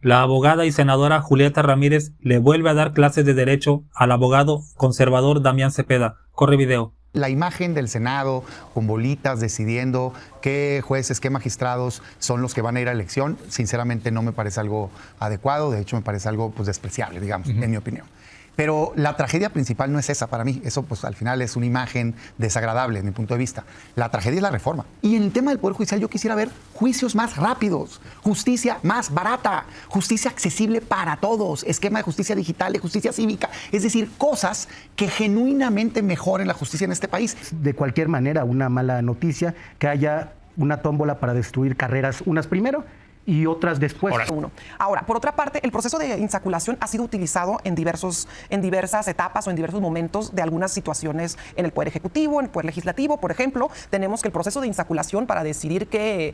La abogada y senadora Julieta Ramírez le vuelve a dar clases de derecho al abogado conservador Damián Cepeda. Corre video. La imagen del Senado con bolitas decidiendo qué jueces, qué magistrados son los que van a ir a elección, sinceramente no me parece algo adecuado, de hecho me parece algo pues despreciable, digamos, en mi opinión. Pero la tragedia principal no es esa para mí, eso pues al final es una imagen desagradable en mi punto de vista. La tragedia es la reforma. Y en el tema del Poder Judicial yo quisiera ver juicios más rápidos, justicia más barata, justicia accesible para todos, esquema de justicia digital, de justicia cívica, es decir, cosas que genuinamente mejoren la justicia en este país. De cualquier manera, una mala noticia que haya una tómbola para destruir carreras, unas primero y otras después. Ahora, por otra parte, el proceso de insaculación ha sido utilizado en diversas etapas o en diversos momentos de algunas situaciones en el Poder Ejecutivo, en el Poder Legislativo. Por ejemplo, tenemos que el proceso de insaculación para decidir qué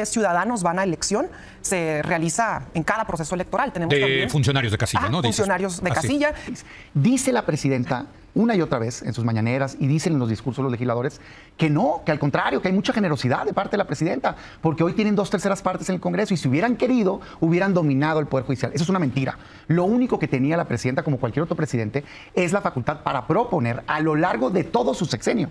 ciudadanos van a elección se realiza en cada proceso electoral. Tenemos también funcionarios de casilla, ¿no? Funcionarios de casilla. Dice la presidenta una y otra vez en sus mañaneras y dicen en los discursos los legisladores que no, que al contrario, que hay mucha generosidad de parte de la presidenta, porque hoy tienen 2/3 partes en el Congreso y si hubieran querido, hubieran dominado el Poder Judicial. Eso es una mentira. Lo único que tenía la presidenta, como cualquier otro presidente, es la facultad para proponer a lo largo de todo su sexenio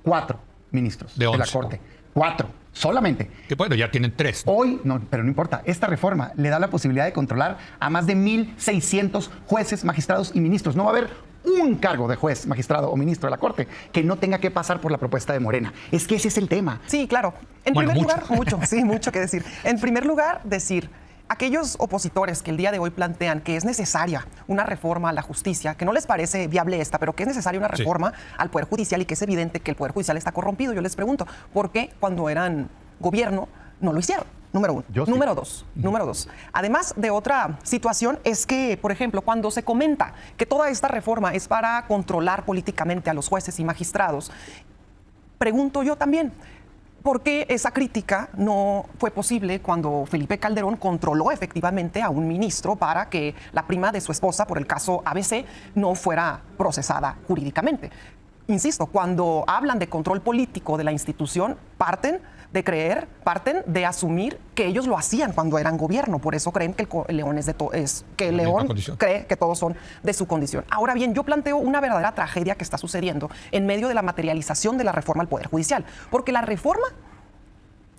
4 ministros de la Corte. 4, solamente. Que bueno, ya tienen 3. Hoy, no, pero no importa, esta reforma le da la posibilidad de controlar a más de 1,600 jueces, magistrados y ministros. No va a haber un cargo de juez, magistrado o ministro de la Corte que no tenga que pasar por la propuesta de Morena. Es que ese es el tema. Sí, claro. En primer lugar, mucho que decir. En primer lugar, decir, aquellos opositores que el día de hoy plantean que es necesaria una reforma a la justicia, que no les parece viable esta, pero que es necesaria una reforma al Poder Judicial y que es evidente que el Poder Judicial está corrompido, yo les pregunto, ¿por qué cuando eran gobierno no lo hicieron? Número uno. Sí. Número dos. Además de otra situación es que, por ejemplo, cuando se comenta que toda esta reforma es para controlar políticamente a los jueces y magistrados, pregunto yo también, ¿por qué esa crítica no fue posible cuando Felipe Calderón controló efectivamente a un ministro para que la prima de su esposa, por el caso ABC, no fuera procesada jurídicamente? Insisto, cuando hablan de control político de la institución, parten de asumir que ellos lo hacían cuando eran gobierno. Por eso creen que el León cree que todos son de su condición. Ahora bien, yo planteo una verdadera tragedia que está sucediendo en medio de la materialización de la reforma al Poder Judicial. Porque la reforma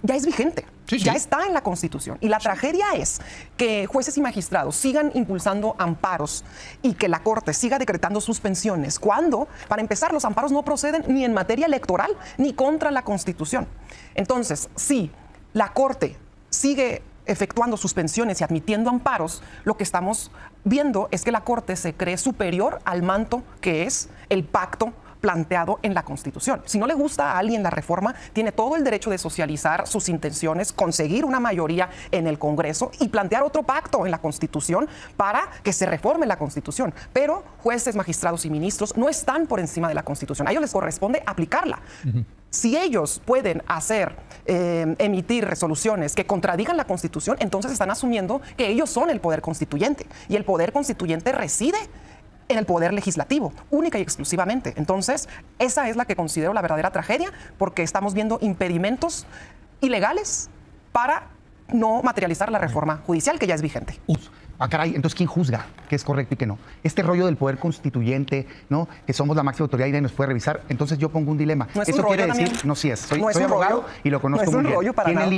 ya es vigente, ya está en la Constitución. Y la tragedia es que jueces y magistrados sigan impulsando amparos y que la Corte siga decretando suspensiones, cuando, para empezar, los amparos no proceden ni en materia electoral ni contra la Constitución. Entonces, si la Corte sigue efectuando suspensiones y admitiendo amparos, lo que estamos viendo es que la Corte se cree superior al manto que es el pacto planteado en la Constitución. Si no le gusta a alguien la reforma, tiene todo el derecho de socializar sus intenciones, conseguir una mayoría en el Congreso y plantear otro pacto en la Constitución para que se reforme la Constitución. Pero jueces, magistrados y ministros no están por encima de la Constitución. A ellos les corresponde aplicarla. Si ellos pueden emitir resoluciones que contradigan la Constitución, entonces están asumiendo que ellos son el poder constituyente y el poder constituyente reside en el poder legislativo, única y exclusivamente. Entonces, esa es la que considero la verdadera tragedia, porque estamos viendo impedimentos ilegales para no materializar la reforma judicial que ya es vigente. Ah, caray, entonces, ¿quién juzga qué es correcto y qué no? Este rollo del poder constituyente, ¿no? Que somos la máxima autoridad y nadie nos puede revisar. Entonces yo pongo un dilema. ¿No es Eso un rollo quiere decir, también? no, sí es. Soy ¿No es un abogado rollo? y lo conozco No es muy un bien. rollo para nada.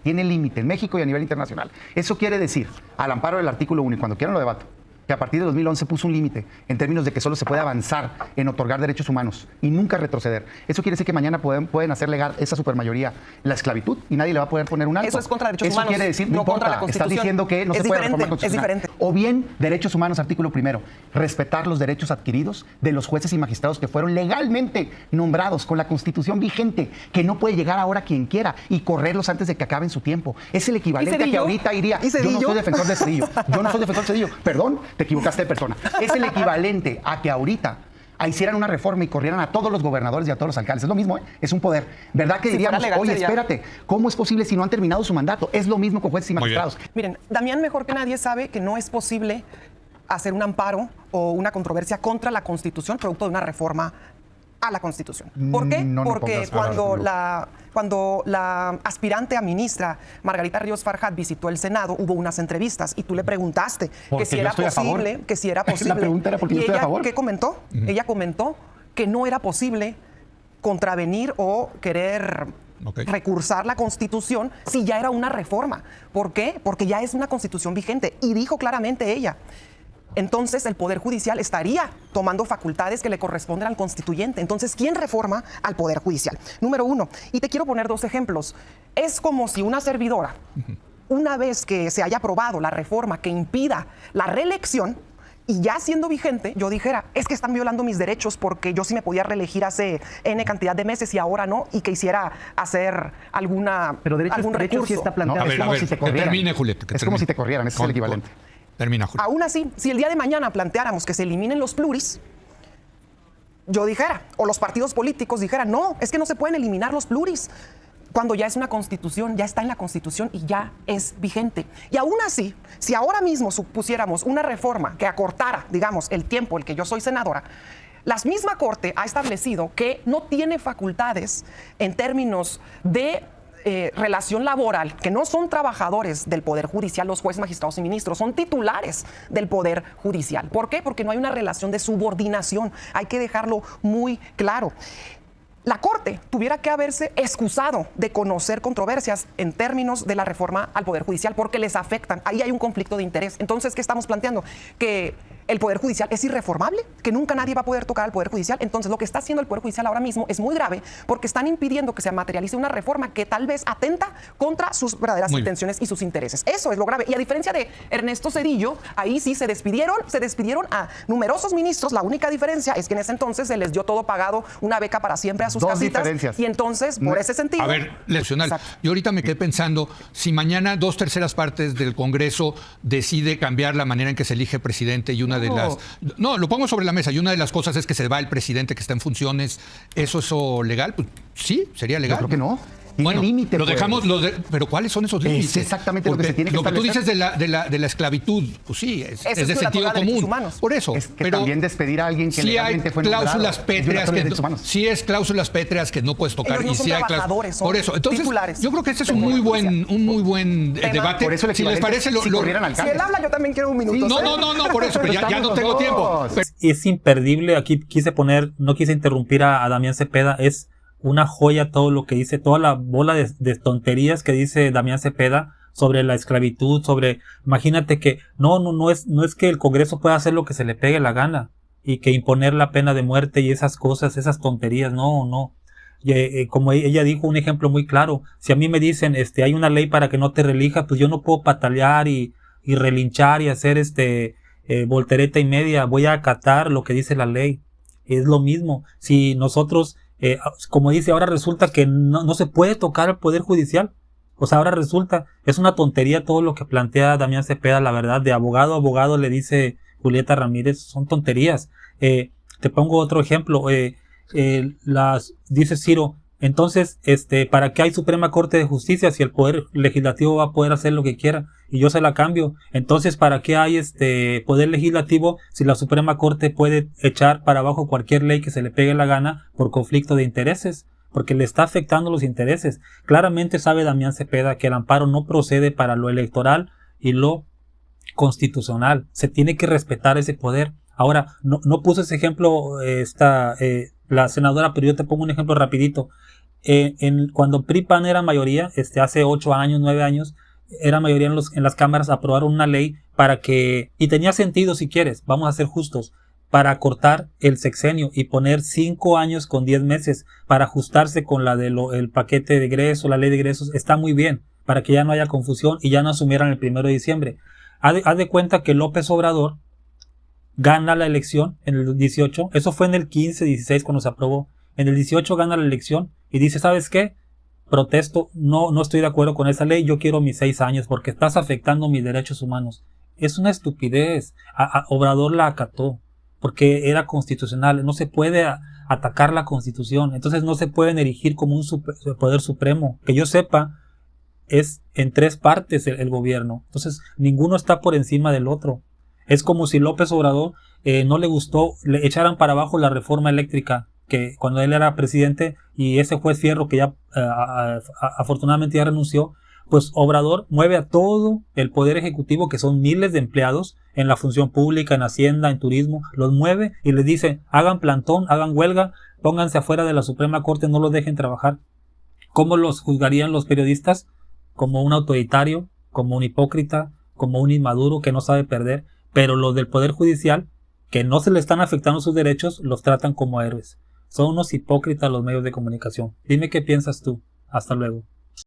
Tiene límite en México y a nivel internacional. Eso quiere decir, al amparo del artículo 1, y cuando quieran lo debato, que a partir de 2011 puso un límite en términos de que solo se puede avanzar en otorgar derechos humanos y nunca retroceder. Eso quiere decir que mañana pueden hacer legal esa supermayoría la esclavitud y nadie le va a poder poner un alto. Eso es contra derechos humanos. Eso quiere decir, no contra la importa, Constitución. estás diciendo que no se puede reformar constitucional. Es diferente. O bien, derechos humanos, artículo 1, respetar los derechos adquiridos de los jueces y magistrados que fueron legalmente nombrados con la Constitución vigente, que no puede llegar ahora quien quiera y correrlos antes de que acaben su tiempo. Es el equivalente a que ahorita iría. Yo no soy defensor de Cedillo. Yo no soy defensor de Cedillo. Perdón, te equivocaste de persona. Es el equivalente a que ahorita hicieran una reforma y corrieran a todos los gobernadores y a todos los alcaldes. Es lo mismo, ¿eh? Es un poder. ¿Verdad que diríamos, oye, espérate, ¿cómo es posible si no han terminado su mandato? Es lo mismo con jueces y magistrados. Miren, Damián mejor que nadie sabe que no es posible hacer un amparo o una controversia contra la Constitución producto de una reforma a la Constitución. ¿Por qué? No, no Porque pongas cuando la aspirante a ministra Margarita Ríos Farjat visitó el Senado, hubo unas entrevistas y tú le preguntaste Porque yo estoy a favor. que si era posible. La pregunta era porque yo ¿Y estoy a ella favor. qué comentó? Ella comentó que no era posible contravenir o querer recursar la Constitución si ya era una reforma. ¿Por qué? Porque ya es una Constitución vigente. Y dijo claramente ella, entonces el Poder Judicial estaría tomando facultades que le corresponden al constituyente. Entonces, ¿quién reforma al Poder Judicial? Número uno, y te quiero poner 2 ejemplos. Es como si una servidora, una vez que se haya aprobado la reforma que impida la reelección, y ya siendo vigente, yo dijera, es que están violando mis derechos porque yo sí me podía reelegir hace N cantidad de meses y ahora no, y que hiciera hacer Pero derechos algún sí recurso. está planteado. Es como si te corrieran. termine, Julieta. Es como si te corrieran, ese es el equivalente. Termina, Julieta. Aún así, si el día de mañana planteáramos que se eliminen los pluris, yo dijera, o los partidos políticos dijeran, no, es que no se pueden eliminar los pluris. Cuando ya es una constitución, ya está en la constitución y ya es vigente. Y aún así, si ahora mismo supusiéramos una reforma que acortara, digamos, el tiempo en el que yo soy senadora, la misma Corte ha establecido que no tiene facultades en términos de relación laboral, que no son trabajadores del Poder Judicial, los jueces, magistrados y ministros, son titulares del Poder Judicial. ¿Por qué? Porque no hay una relación de subordinación. Hay que dejarlo muy claro. La Corte tuviera que haberse excusado de conocer controversias en términos de la reforma al Poder Judicial porque les afectan. Ahí hay un conflicto de interés. Entonces, ¿qué estamos planteando? Que el Poder Judicial es irreformable, que nunca nadie va a poder tocar al Poder Judicial. Entonces, lo que está haciendo el Poder Judicial ahora mismo es muy grave porque están impidiendo que se materialice una reforma que tal vez atenta contra sus verdaderas intenciones y sus intereses. Eso es lo grave. Y a diferencia de Ernesto Zedillo, ahí sí se despidieron a numerosos ministros. La única diferencia es que en ese entonces se les dio todo pagado, una beca para siempre a sus casitas. Diferencias. Y entonces, por ese sentido... A ver, Nacional, Exacto. yo ahorita me quedé pensando, si mañana 2/3 partes del Congreso decide cambiar la manera en que se elige presidente y una de las... No, lo pongo sobre la mesa, y una de las cosas es que se va el presidente que está en funciones, ¿eso legal? Pues sí, sería legal. Yo creo que no. Tiene Bueno, límite, lo pues. dejamos, pero ¿cuáles son esos límites? Es exactamente lo que Porque se tiene que lo que tú establecer. dices de la esclavitud, pues sí, es de violatoria sentido de derechos común. humanos. Por eso. Es que pero también despedir a alguien que sí hay legalmente fue nombrado cláusulas es pétreas violatoria de que derechos humanos. sí es cláusulas pétreas que no puedes tocar. Ellos no y son sí hay trabajadores, son por eso. Entonces, titulares yo creo que este es del un muy Poder buen Tema. debate. Por eso el Si les equivalente parece, si corrieran Si alcaldes. él habla, yo también quiero un minuto. No, por eso, pero ya no tengo tiempo. Pero- Es imperdible, aquí no quise interrumpir a Damián Cepeda, es una joya todo lo que dice, toda la bola de tonterías que dice Damián Cepeda sobre la esclavitud, imagínate que no es que el Congreso pueda hacer lo que se le pegue la gana y que imponer la pena de muerte y esas cosas, esas tonterías, no. Como ella dijo, un ejemplo muy claro, si a mí me dicen, hay una ley para que no te reelijas, pues yo no puedo patalear y relinchar y hacer voltereta y media, voy a acatar lo que dice la ley. Es lo mismo, si nosotros, como dice, ahora resulta que no se puede tocar el Poder Judicial. O sea, ahora resulta, es una tontería todo lo que plantea Damián Cepeda, la verdad, de abogado a abogado le dice Julieta Ramírez, son tonterías. Te pongo otro ejemplo, dice Ciro, entonces, ¿para qué hay Suprema Corte de Justicia si el Poder Legislativo va a poder hacer lo que quiera? Y yo se la cambio. Entonces, ¿para qué hay Poder Legislativo si la Suprema Corte puede echar para abajo cualquier ley que se le pegue la gana por conflicto de intereses? Porque le está afectando los intereses. Claramente sabe Damián Cepeda que el amparo no procede para lo electoral y lo constitucional. Se tiene que respetar ese poder. Ahora, no puse ese ejemplo la senadora, pero yo te pongo un ejemplo rapidito. Cuando PRI-PAN era mayoría, hace 8 años, 9 años, era mayoría en las cámaras, aprobaron una ley para que, y tenía sentido si quieres, vamos a ser justos, para cortar el sexenio y poner 5 años con 10 meses para ajustarse con el paquete de egreso, la ley de egresos, está muy bien, para que ya no haya confusión y ya no asumieran el 1 de diciembre. Haz de cuenta que López Obrador gana la elección en el 18, eso fue en el 15-16 cuando se aprobó, en el 18 gana la elección y dice, ¿sabes qué? Protesto, no estoy de acuerdo con esa ley, yo quiero mis 6 años porque estás afectando mis derechos humanos. Es una estupidez, Obrador la acató porque era constitucional, no se puede atacar la Constitución, entonces no se pueden erigir como un poder supremo, que yo sepa es en 3 partes el gobierno, entonces ninguno está por encima del otro. Es como si López Obrador no le gustó, le echaran para abajo la reforma eléctrica que cuando él era presidente, y ese juez Fierro, que ya afortunadamente ya renunció, pues Obrador mueve a todo el poder ejecutivo, que son miles de empleados en la función pública, en Hacienda, en turismo, los mueve y les dice, hagan plantón, hagan huelga, pónganse afuera de la Suprema Corte, no los dejen trabajar. ¿Cómo los juzgarían los periodistas? Como un autoritario, como un hipócrita, como un inmaduro que no sabe perder, pero los del Poder Judicial, que no se le están afectando sus derechos, los tratan como héroes. Son unos hipócritas los medios de comunicación. Dime qué piensas tú. Hasta luego.